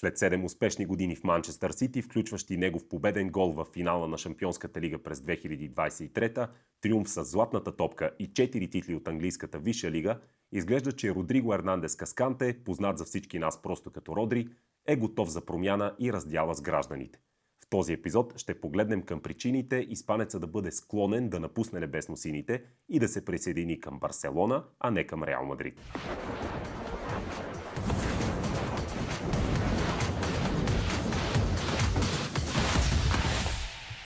След 7 успешни години в Манчестър Сити, включващи негов победен гол в финала на Шампионската лига през 2023, триумф с златната топка и 4 титли от английската Висша лига, изглежда, че Родриго Ернандес Касканте, познат за всички нас просто като Родри, е готов за промяна и раздяла с гражданите. В този епизод ще погледнем към причините испанеца да бъде склонен да напусне небесно-сините и да се присъедини към Барселона, а не към Реал Мадрид.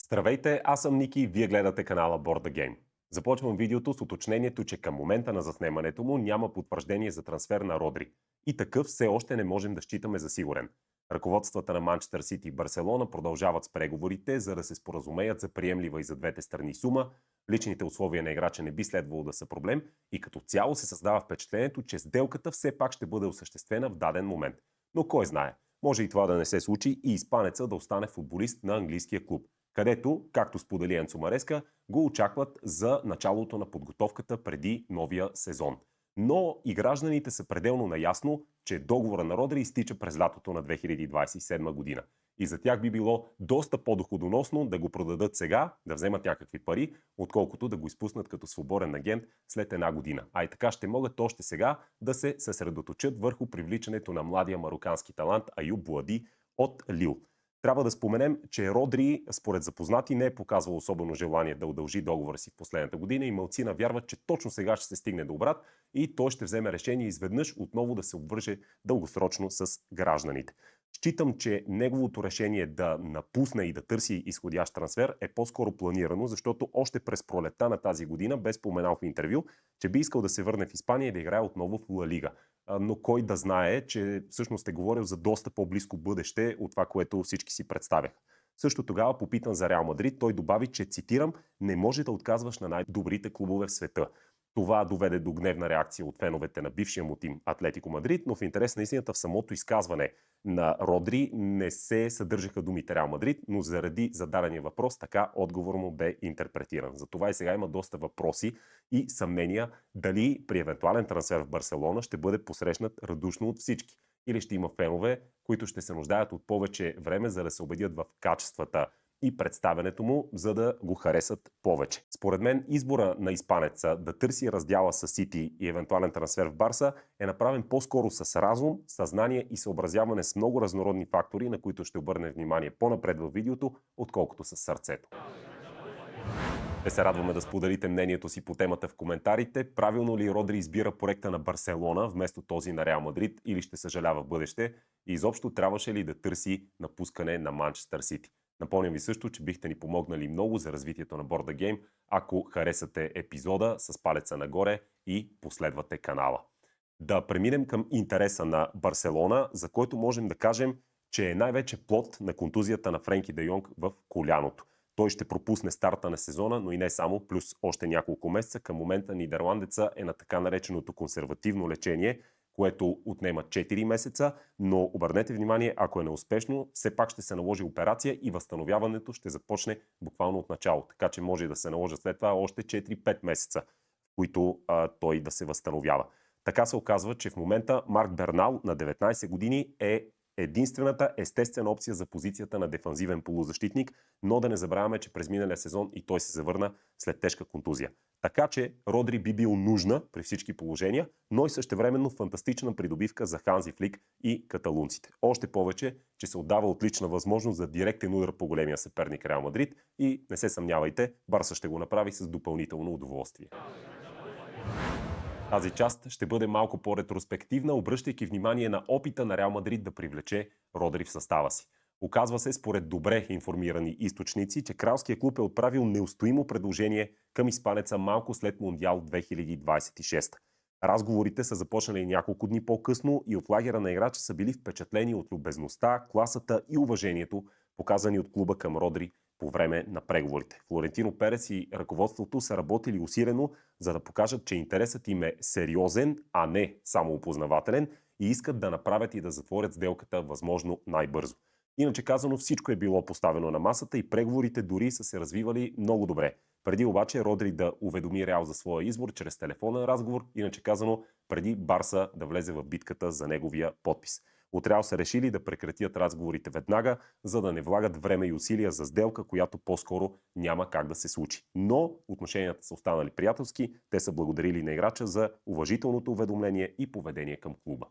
Здравейте, аз съм Ники, вие гледате канала Board the Game. Започвам видеото с уточнението, че към момента на заснемането му няма потвърждение за трансфер на Родри. И такъв все още не можем да считаме за сигурен. Ръководствата на Манчестър Сити и Барселона продължават с преговорите, за да се споразумеят за приемлива и за двете страни сума. Личните условия на играча не би следвало да са проблем и като цяло се създава впечатлението, че сделката все пак ще бъде осъществена в даден момент. Но кой знае, може и това да не се случи и испанеца да остане футболист на английския клуб, където, както сподели Енцо Мареска, го очакват за началото на подготовката преди новия сезон. Но и гражданите са пределно наясно, че договора на Родри изтича през лятото на 2027 година. И за тях би било доста по-доходоносно да го продадат сега, да вземат някакви пари, отколкото да го изпуснат като свободен агент след една година. А и така ще могат още сега да се съсредоточат върху привличането на младия марокански талант Аюб Буади от Лил. Трябва да споменем, че Родри, според запознати, не е показвал особено желание да удължи договора си в последната година и малцина вярват, че точно сега ще се стигне до обрат и той ще вземе решение изведнъж отново да се обвърже дългосрочно с гражданите. Считам, че неговото решение да напусне и да търси изходящ трансфер е по-скоро планирано, защото още през пролетта на тази година бе споменал в интервю, че би искал да се върне в Испания и да играе отново в Ла Лига. Но кой да знае, че всъщност е говорил за доста по-близко бъдеще от това, което всички си представяха. Също тогава, попитан за Реал Мадрид, той добави, че, цитирам, не може да отказваш на най-добрите клубове в света. Това доведе до гневна реакция от феновете на бившия му тим Атлетико Мадрид, но в интерес на истината в самото изказване на Родри не се съдържаха думите Реал Мадрид, но заради зададения въпрос така отговор му бе интерпретиран. Затова и сега има доста въпроси и съмнения дали при евентуален трансфер в Барселона ще бъде посрещнат радушно от всички. Или ще има фенове, които ще се нуждаят от повече време, за да се убедят в качествата и представянето му, за да го харесат повече. Според мен избора на испанеца да търси раздяла с Сити и евентуален трансфер в Барса е направен по-скоро с разум, съзнание и съобразяване с много разнородни фактори, на които ще обърне внимание по-напред във видеото, отколкото с сърцето. Ще се радваме да споделите мнението си по темата в коментарите. Правилно ли Родри избира проекта на Барселона вместо този на Реал Мадрид или ще съжалява в бъдеще? И изобщо трябваше ли да търси напускане на Манчестър Сити? Напомням ви също, че бихте ни помогнали много за развитието на Board the Game, ако харесате епизода с палеца нагоре и последвате канала. Да преминем към интереса на Барселона, за който можем да кажем, че е най-вече плод на контузията на Френки де Йонг в коляното. Той ще пропусне старта на сезона, но и не само, плюс още няколко месеца. Към момента нидерландеца е на така нареченото консервативно лечение, което отнема 4 месеца, но обърнете внимание, ако е неуспешно, все пак ще се наложи операция и възстановяването ще започне буквално от начало. Така че може да се наложи след това още 4-5 месеца, в които той да се възстановява. Така се оказва, че в момента Марк Бернал на 19 години е единствената естествена опция за позицията на дефанзивен полузащитник, но да не забравяме, че през миналия сезон и той се завърна след тежка контузия. Така че Родри би бил нужна при всички положения, но и същевременно фантастична придобивка за Ханзи Флик и каталунците. Още повече, че се отдава отлична възможност за директен удар по големия съперник Реал Мадрид и не се съмнявайте, Барса ще го направи с допълнително удоволствие. Тази част ще бъде малко по-ретроспективна, обръщайки внимание на опита на Реал Мадрид да привлече Родри в състава си. Оказва се, според добре информирани източници, че кралският клуб е отправил неустоимо предложение към испанеца малко след Мондиал 2026. Разговорите са започнали няколко дни по-късно и от лагера на играча са били впечатлени от любезността, класата и уважението, показани от клуба към Родри по време на преговорите. Флорентино Перес и ръководството са работили усилено, за да покажат, че интересът им е сериозен, а не само опознавателен и искат да направят и да затворят сделката възможно най-бързо. Иначе казано, всичко е било поставено на масата и преговорите дори са се развивали много добре. Преди обаче Родри да уведоми Реал за своя избор чрез телефонен разговор, иначе казано, преди Барса да влезе в битката за неговия подпис. От Реал са решили да прекратят разговорите веднага, за да не влагат време и усилия за сделка, която по-скоро няма как да се случи. Но отношенията са останали приятелски, те са благодарили на играча за уважителното уведомление и поведение към клуба.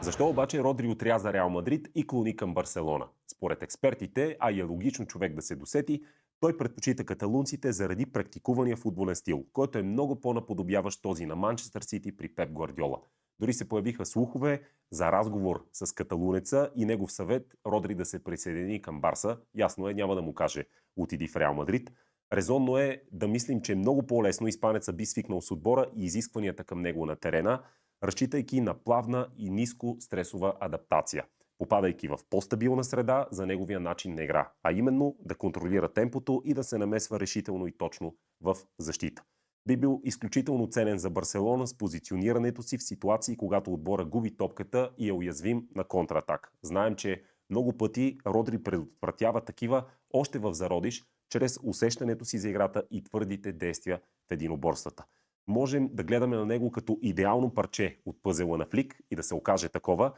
Защо обаче Родри отряза Реал Мадрид и клони към Барселона? Според експертите, а и е логично човек да се досети, той предпочита каталунците заради практикувания футболен стил, който е много по-наподобяващ този на Манчестър Сити при Пеп Гвардиола. Дори се появиха слухове за разговор с каталунеца и негов съвет Родри да се присъедини към Барса. Ясно е, няма да му каже отиди в Реал Мадрид. Резонно е да мислим, че много по-лесно испанеца би свикнал с отбора и изискванията към него на терена, разчитайки на плавна и ниско стресова адаптация, попадайки в по-стабилна среда за неговия начин на игра, а именно да контролира темпото и да се намесва решително и точно в защита. Би бил изключително ценен за Барселона с позиционирането си в ситуации, когато отбора губи топката и е уязвим на контратак. Знаем, че много пъти Родри предотвратява такива още в зародиш, чрез усещането си за играта и твърдите действия в единоборствата. Можем да гледаме на него като идеално парче от пъзела на Флик и да се окаже такова,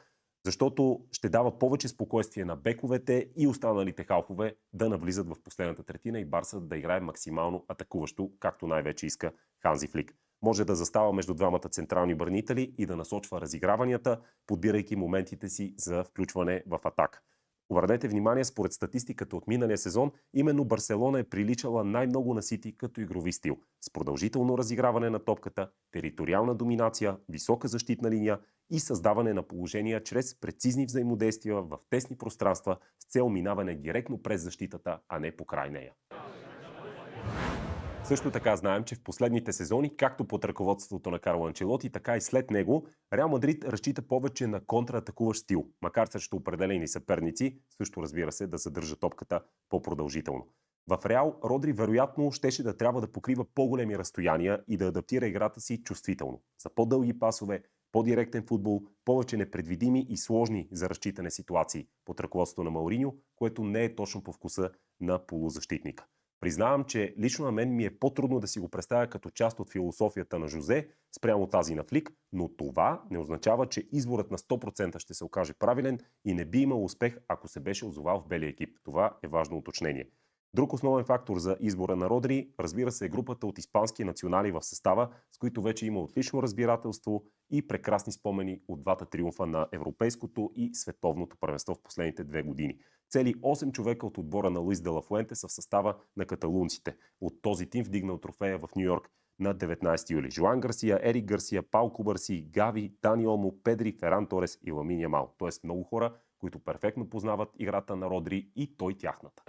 защото ще дава повече спокойствие на бековете и останалите халфове да навлизат в последната третина и Барса да играе максимално атакуващо, както най-вече иска Ханзи Флик. Може да застава между двамата централни бранители и да насочва разиграванията, подбирайки моментите си за включване в атака. Обърнете внимание, според статистиката от миналия сезон, именно Барселона е приличала най-много на Сити като игрови стил, с продължително разиграване на топката, териториална доминация, висока защитна линия и създаване на положения чрез прецизни взаимодействия в тесни пространства с цел минаване директно през защитата, а не покрай нея. Също така знаем, че в последните сезони, както под ръководството на Карло Анчелоти, така и след него, Реал Мадрид разчита повече на контратакуващ стил, макар срещу определени съперници, също разбира се, да задържа топката по-продължително. В Реал Родри вероятно щеше да трябва да покрива по-големи разстояния и да адаптира играта си чувствително. За по-дълги пасове, по-директен футбол, повече непредвидими и сложни за разчитане ситуации под ръководството на Мауриньо, което не е точно по вкуса на полузащитника. Признавам, че лично на мен ми е по-трудно да си го представя като част от философията на Жозе спрямо тази на Флик, но това не означава, че изборът на 100% ще се окаже правилен и не би имал успех, ако се беше озовал в белия екип. Това е важно уточнение. Друг основен фактор за избора на Родри, разбира се, е групата от испански национали в състава, с които вече има отлично разбирателство и прекрасни спомени от двата триумфа на европейското и световното първенство в последните 2 години. Цели 8 човека от отбора на Луис де ла Фуенте са в състава на каталунците. От този тим вдигнал трофея в Ню Йорк на 19 юли. Жоан Гарсия, Ерик Гарсия, Пау Кубарси, Гави, Дани Олмо, Педри, Феран Торес и Ламин Ямал. Тоест много хора, които перфектно познават играта на Родри и той тяхната.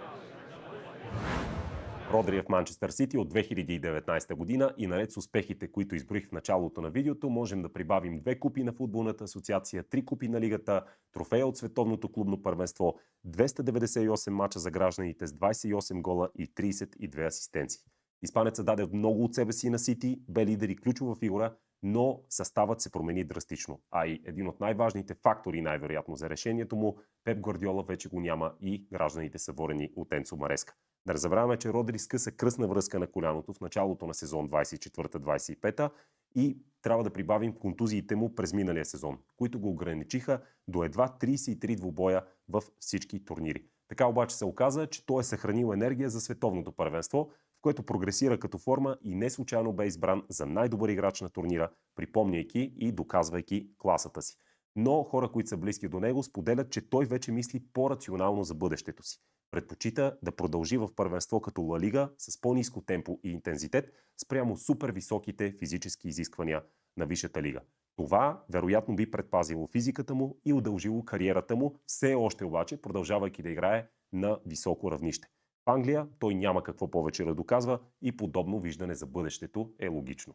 Родри е в Манчестър Сити от 2019 година и наред с успехите, които изброих в началото на видеото, можем да прибавим 2 купи на футболната асоциация, 3 купи на лигата, трофея от световното клубно първенство, 298 мача за гражданите с 28 гола и 32 асистенции. Испанецът даде много от себе си на Сити, бе лидер и ключова фигура, но съставът се промени драстично. А и един от най-важните фактори, най-вероятно за решението му, Пеп Гвардиола вече го няма и гражданите са ворени от Енцо Мареска. Да не забравяме, че Родри скъса кръстна връзка на коляното в началото на сезон 24-25 и трябва да прибавим контузиите му през миналия сезон, които го ограничиха до едва 33 двубоя в всички турнири. Така обаче се оказа, че той е съхранил енергия за световното първенство, в което прогресира като форма и не случайно бе избран за най-добър играч на турнира, припомняйки и доказвайки класата си. Но хора, които са близки до него, споделят, че той вече мисли по-рационално за бъдещето си. Предпочита да продължи в първенство като Ла Лига с по-ниско темпо и интензитет спрямо супер високите физически изисквания на Висшата лига. Това вероятно би предпазило физиката му и удължило кариерата му, все още обаче продължавайки да играе на високо равнище. В Англия той няма какво повече да доказва и подобно виждане за бъдещето е логично.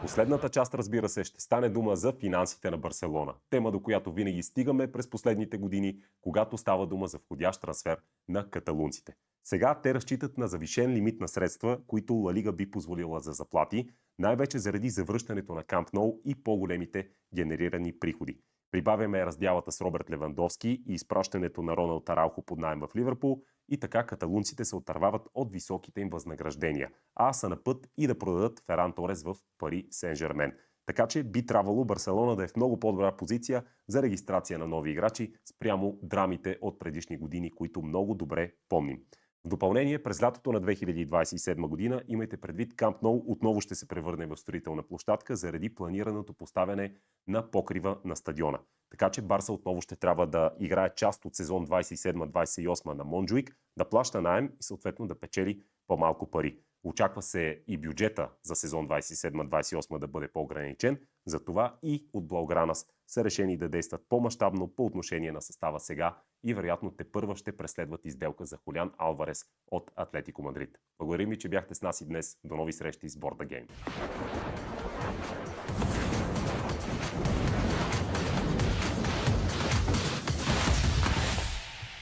Последната част, разбира се, ще стане дума за финансите на Барселона. Тема, до която винаги стигаме през последните години, когато става дума за входящ трансфер на каталунците. Сега те разчитат на завишен лимит на средства, които Ла Лига би позволила за заплати, най-вече заради завръщането на Камп Ноу и по-големите генерирани приходи. Прибавяме раздялата с Роберт Левандовски и изпращането на Роналд Араухо под наем в Ливърпул и така каталунците се отървават от високите им възнаграждения, а са на път и да продадат Феран Торес в Пари Сен-Жермен. Така че би трябвало Барселона да е в много по-добра позиция за регистрация на нови играчи спрямо драмите от предишни години, които много добре помним. В допълнение, през лятото на 2027 година, имайте предвид, Камп Ноу отново ще се превърне в строителна площадка заради планираното поставяне на покрива на стадиона. Така че Барса отново ще трябва да играе част от сезон 27-28 на Монджуик, да плаща наем и съответно да печели по-малко пари. Очаква се и бюджета за сезон 27-28 да бъде по-ограничен, затова и от Блаугранас са решени да действат по-мащабно по отношение на състава сега и вероятно тепърва ще преследват изделка за Хулян Алварес от Атлетико Мадрид. Благодарим ви, че бяхте с нас и днес. До нови срещи с Board The Game.